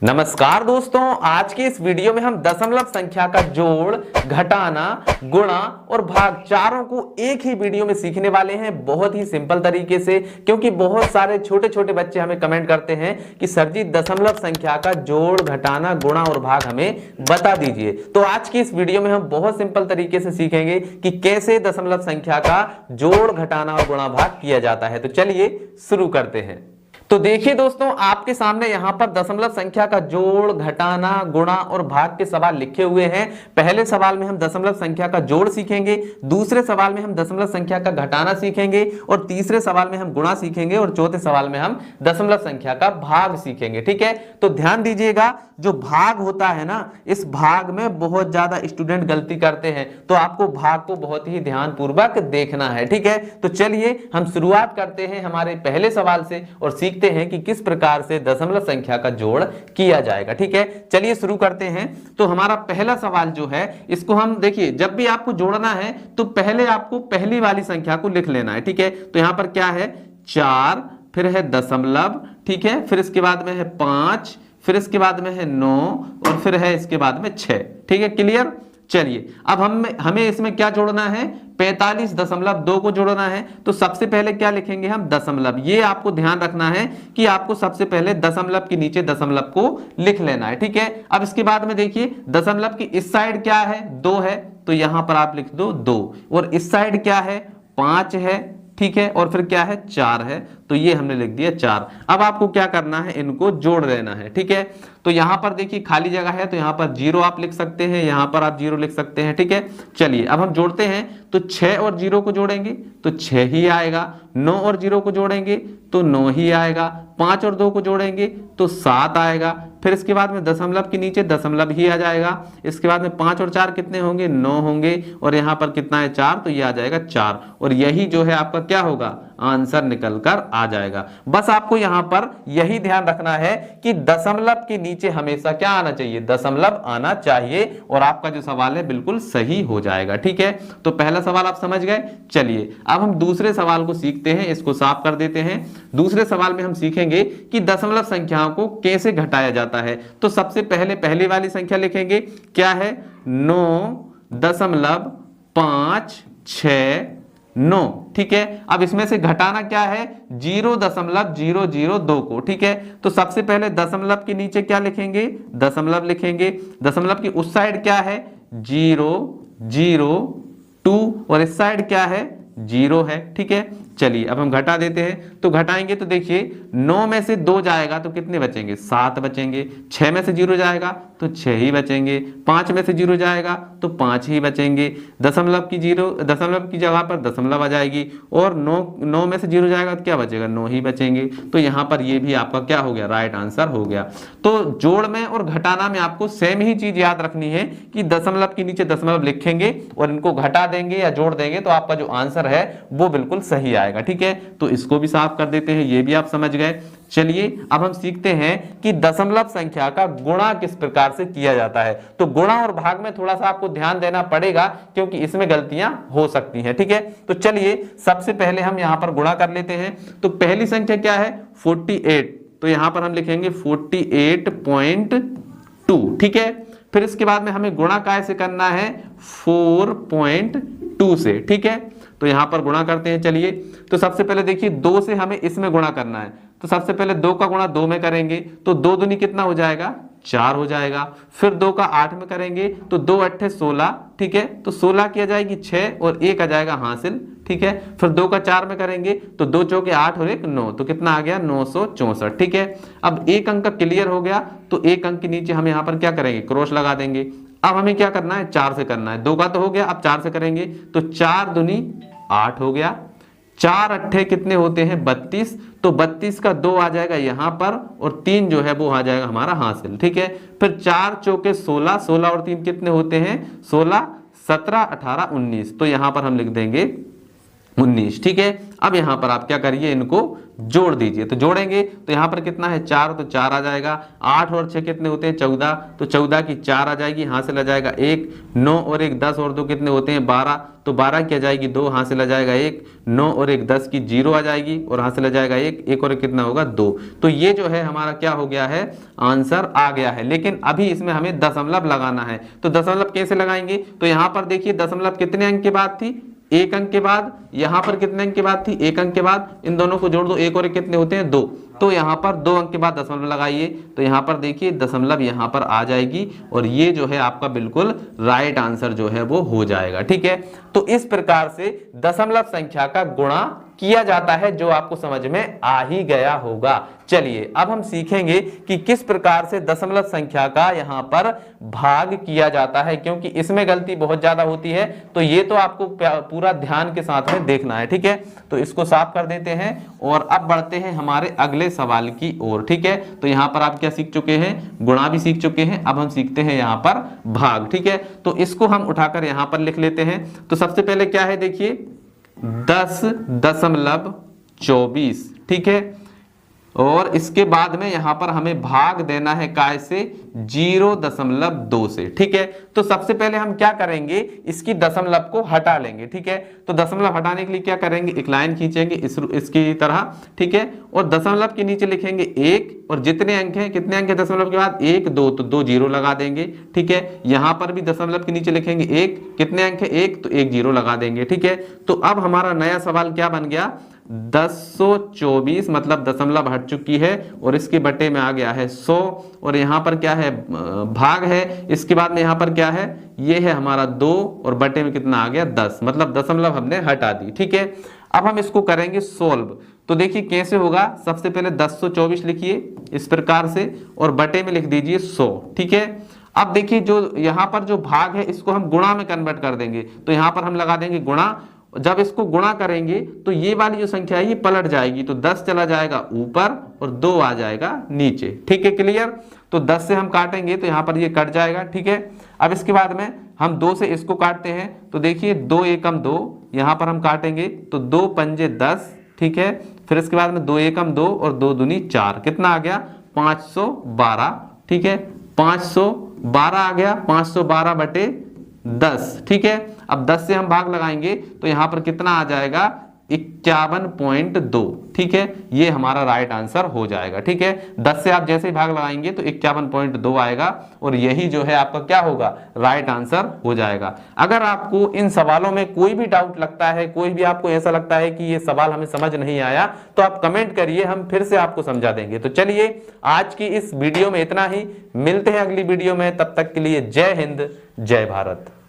नमस्कार दोस्तों, आज की इस वीडियो में हम दशमलव संख्या का जोड़, घटाना, गुणा और भाग चारों को एक ही वीडियो में सीखने वाले हैं बहुत ही सिंपल तरीके से। क्योंकि बहुत सारे छोटे छोटे बच्चे हमें कमेंट करते हैं कि सर जी दशमलव संख्या का जोड़, घटाना, गुणा और भाग हमें बता दीजिए। तो आज की इस वीडियो में हम बहुत सिंपल तरीके से सीखेंगे कि कैसे दशमलव संख्या का जोड़, घटाना और गुणा भाग किया जाता है। तो चलिए शुरू करते हैं। तो देखिए दोस्तों, आपके सामने यहां पर दशमलव संख्या का जोड़, घटाना, गुणा और भाग के सवाल लिखे हुए हैं। पहले सवाल में हम दशमलव संख्या का जोड़ सीखेंगे, दूसरे सवाल में हम दशमलव संख्या का घटाना सीखेंगे और तीसरे सवाल में हम गुणा सीखेंगे और चौथे सवाल में हम दशमलव संख्या का भाग सीखेंगे। ठीक है, तो ध्यान दीजिएगा, जो भाग होता है ना, इस भाग में बहुत ज्यादा स्टूडेंट गलती करते हैं, तो आपको भाग को बहुत ही ध्यानपूर्वक देखना है। ठीक है, तो चलिए हम शुरुआत करते हैं हमारे पहले सवाल से और सीखते हैं कि किस प्रकार से दशमलव संख्या का जोड़ किया जाएगा। ठीक है, चलिए शुरू करते हैं। तो हमारा पहला सवाल जो है, इसको हम देखिए, जब भी आपको जोड़ना है तो पहले आपको पहली वाली संख्या को लिख लेना है। ठीक है, तो यहां पर क्या है, 4, फिर है दशमलव, ठीक है, फिर इसके बाद में है 5, फिर इसके बाद में है 9 और फिर है इसके बाद में 6। ठीक है, क्लियर। चलिए अब हमें इसमें क्या जोड़ना है, 45.2 को जोड़ना है। तो सबसे पहले क्या लिखेंगे हम, दशमलव। ये आपको ध्यान रखना है कि आपको सबसे पहले दशमलव के नीचे दशमलव को लिख लेना है। ठीक है, अब इसके बाद में देखिए, दशमलव की इस साइड क्या है, 2 है, तो यहां पर आप लिख दो 2, और इस साइड क्या है, 5 है, ठीक है, और फिर क्या है, 4 है, तो ये हमने लिख दिया 4। अब आपको क्या करना है, इनको जोड़ देना है। ठीक है, तो यहां पर देखिए खाली जगह है, तो यहां पर 0 आप लिख सकते हैं, यहां पर आप 0 लिख सकते हैं। ठीक है, चलिए अब हम जोड़ते हैं। तो 6 और 0 को जोड़ेंगे तो 6 ही आएगा, 9 और 0 को जोड़ेंगे तो 9 ही आएगा, 5 और 2 को जोड़ेंगे तो 7 आएगा, फिर इसके बाद में दशमलव के नीचे दशमलव ही आ जाएगा, इसके बाद में 5 और 4 कितने होंगे, 9 होंगे, और यहाँ पर कितना है, 4, तो ये आ जाएगा 4, और यही जो है आपका क्या होगा, आंसर निकल कर आ जाएगा। बस आपको यहां पर यही ध्यान रखना है कि दशमलव के नीचे हमेशा क्या आना चाहिए, दशमलव आना चाहिए, और आपका जो सवाल है बिल्कुल सही हो जाएगा। ठीक है, तो पहला सवाल आप समझ गए। चलिए अब हम दूसरे सवाल को सीखते हैं, इसको साफ कर देते हैं। दूसरे सवाल में हम सीखेंगे कि दशमलव संख्याओं को कैसे घटाया जाता है। तो सबसे पहले पहली वाली संख्या लिखेंगे, क्या है, 9.569। ठीक है, अब इसमें से घटाना क्या है, 0.002 को। ठीक है, तो सबसे पहले दशमलव के नीचे क्या लिखेंगे, दशमलव लिखेंगे, दशमलव की उस साइड क्या है, 0.002, और इस साइड क्या है, 0 है। ठीक है, चलिए अब हम घटा देते हैं। तो घटाएंगे तो देखिए, 9 में से 2 जाएगा तो कितने बचेंगे, 7 बचेंगे, 6 में से 0 जाएगा तो 6 ही बचेंगे, 5 में से 0 जाएगा तो 5 ही बचेंगे, दशमलव की जगह पर दशमलव आ जाएगी, और 9 में से 0 जाएगा तो क्या बचेगा, 9 ही बचेंगे। तो यहाँ पर ये भी आपका क्या हो गया, राइट आंसर हो गया। तो जोड़ में और घटाना में आपको सेम ही चीज याद रखनी है कि दशमलव के नीचे दशमलव लिखेंगे और इनको घटा देंगे या जोड़ देंगे तो आपका जो आंसर है वो बिल्कुल सही आएगा। ठीक है, तो इसको भी साफ कर देते हैं, ये भी आप समझ गए। चलिए अब हम सीखते हैं कि दशमलव संख्या का गुणा किस प्रकार से किया जाता है। तो गुणा और भाग में थोड़ा सा आपको ध्यान देना पड़ेगा क्योंकि इसमें गलतियां हो सकती हैं। ठीक है, तो चलिए सबसे पहले हम यहां पर गुणा कर लेते हैं। तो पहली संख्या क्या है, 48, तो यहां पर हम लिखेंगे 48.2। ठीक है, फिर इसके बाद में हमें गुणा कैसे करना है, 4.2 से। ठीक है, तो यहां पर गुणा करते हैं। चलिए, तो सबसे पहले देखिए, 2 से हमें इसमें गुणा करना है, तो सबसे पहले 2 का गुणा 2 में करेंगे तो 2 दूनी कितना हो जाएगा, 4 हो जाएगा। फिर 2 का 8 में करेंगे तो 2 8 16। ठीक है, तो 16 की आ जाएगी 6 और 1 आ जाएगा हासिल। ठीक है, फिर 2 का 4 में करेंगे तो 2 चौके 8 और 1 9, तो कितना आ गया, 964। ठीक है, अब एक अंक क्लियर हो गया, तो एक अंक के नीचे हम यहाँ पर क्या करेंगे, क्रॉस लगा देंगे। अब हमें क्या करना है, 4 से करना है, 2 का तो हो गया, अब 4 से करेंगे तो 4 दूनी 8 हो गया, 4 अट्ठे कितने होते हैं, 32, तो 32 का 2 आ जाएगा यहां पर, और 3 जो है वो आ जाएगा हमारा हासिल। ठीक है, फिर 4 चौके 16, 16 और 3 कितने होते हैं, 16, 17, 18, 19, तो यहां पर हम लिख देंगे 19। ठीक है, अब यहाँ पर आप क्या करिए, इनको जोड़ दीजिए। तो जोड़ेंगे तो यहाँ पर कितना है 4, तो 4 आ जाएगा। 8 और 6 कितने होते हैं 14, तो 14 की 4 आ जाएगी, यहाँ से ला जाएगा 1। 9 और 1 10 और 2 कितने होते हैं 12, तो 12 की आ जाएगी 2, यहाँ से ला जाएगा 1। 9 और 1 10 की 0 आ जाएगी और यहाँ से ला जाएगा 1। 1 और 1 कितना होगा 2। तो ये जो है हमारा क्या हो गया है, आंसर आ गया है। लेकिन अभी इसमें हमें दशमलव लगाना है। तो दशमलव कैसे लगाएंगे, तो यहाँ पर देखिए दशमलव कितने अंक के बाद थी, 1 अंक के बाद। यहाँ पर कितने अंक के बाद थी, 1 अंक के बाद। इन दोनों को जोड़ दो, 1 और 1 कितने होते हैं 2, तो यहाँ पर 2 अंक के बाद दशमलव लगाइए। तो यहाँ पर देखिए दशमलव यहाँ पर आ जाएगी और ये जो है आपका बिल्कुल राइट आंसर जो है वो हो जाएगा। ठीक है, तो इस प्रकार से दशमलव संख्या का गुणा किया जाता है, जो आपको समझ में आ ही गया होगा। चलिए अब हम सीखेंगे कि किस प्रकार से दशमलव संख्या का यहाँ पर भाग किया जाता है, क्योंकि इसमें गलती बहुत ज्यादा होती है। तो ये तो आपको पूरा ध्यान के साथ में देखना है। ठीक है, तो इसको साफ कर देते हैं और अब बढ़ते हैं हमारे अगले सवाल की ओर। ठीक है, तो यहाँ पर आप क्या सीख चुके हैं, गुणा भी सीख चुके हैं। अब हम सीखते हैं यहाँ पर भाग। ठीक है, तो इसको हम उठाकर यहाँ पर लिख लेते हैं। तो सबसे पहले क्या है देखिए 10.24। ठीक है, और इसके बाद में यहां पर हमें भाग देना है काय से, 0.2 से। ठीक है, तो सबसे पहले हम क्या करेंगे, इसकी दशमलव को हटा लेंगे। ठीक है, तो दशमलव हटाने के लिए क्या करेंगे, एक लाइन खींचेंगे इसकी तरह। ठीक है, और दशमलव के नीचे लिखेंगे 1 और जितने अंक हैं, कितने अंक है दशमलव के बाद 1 2, तो 2 0 लगा देंगे। ठीक है, यहां पर भी दशमलव के नीचे लिखेंगे 1, कितने अंक है 1, तो 1 0 लगा देंगे। ठीक है, तो अब हमारा नया सवाल क्या बन गया, 1024 मतलब दशमलव हट चुकी है और इसके बटे में आ गया है 100 और यहाँ पर क्या है भाग है। इसके बाद में यहाँ पर क्या है, ये है हमारा 2 और बटे में कितना आ गया 10, मतलब दशमलव हमने हटा दी। ठीक है, अब हम इसको करेंगे सोल्व। तो देखिए कैसे होगा, सबसे पहले 1024 लिखिए इस प्रकार से और बटे में लिख दीजिए 100। ठीक है, अब देखिए जो यहाँ पर जो भाग है इसको हम गुणा में कन्वर्ट कर देंगे। तो यहाँ पर हम लगा देंगे गुणा। जब इसको गुणा करेंगे तो ये वाली जो संख्या है ये पलट जाएगी, तो 10 चला जाएगा ऊपर और 2 आ जाएगा नीचे। ठीक है, क्लियर। तो 10 से हम काटेंगे तो यहाँ पर ये कट जाएगा। ठीक है, अब इसके बाद में हम 2 से इसको काटते हैं। तो देखिए 2 एकम 2, यहाँ पर हम काटेंगे तो 2 पंजे 10। ठीक है, फिर इसके बाद में 2 एकम 2 और 2 दूनी 4, कितना आ गया 512। ठीक है, 512 आ गया, 512 बटे 10। ठीक है, अब 10 से हम भाग लगाएंगे तो यहां पर कितना आ जाएगा 51.2। ठीक है, ये हमारा राइट आंसर हो जाएगा। ठीक है, 10 से आप जैसे ही भाग लगाएंगे तो 51.2 आएगा और यही जो है आपका क्या होगा, राइट आंसर हो जाएगा। अगर आपको इन सवालों में कोई भी डाउट लगता है, कोई भी आपको ऐसा लगता है कि ये सवाल हमें समझ नहीं आया, तो आप कमेंट करिए, हम फिर से आपको समझा देंगे। तो चलिए आज की इस वीडियो में इतना ही, मिलते हैं अगली वीडियो में, तब तक के लिए जय हिंद जय भारत।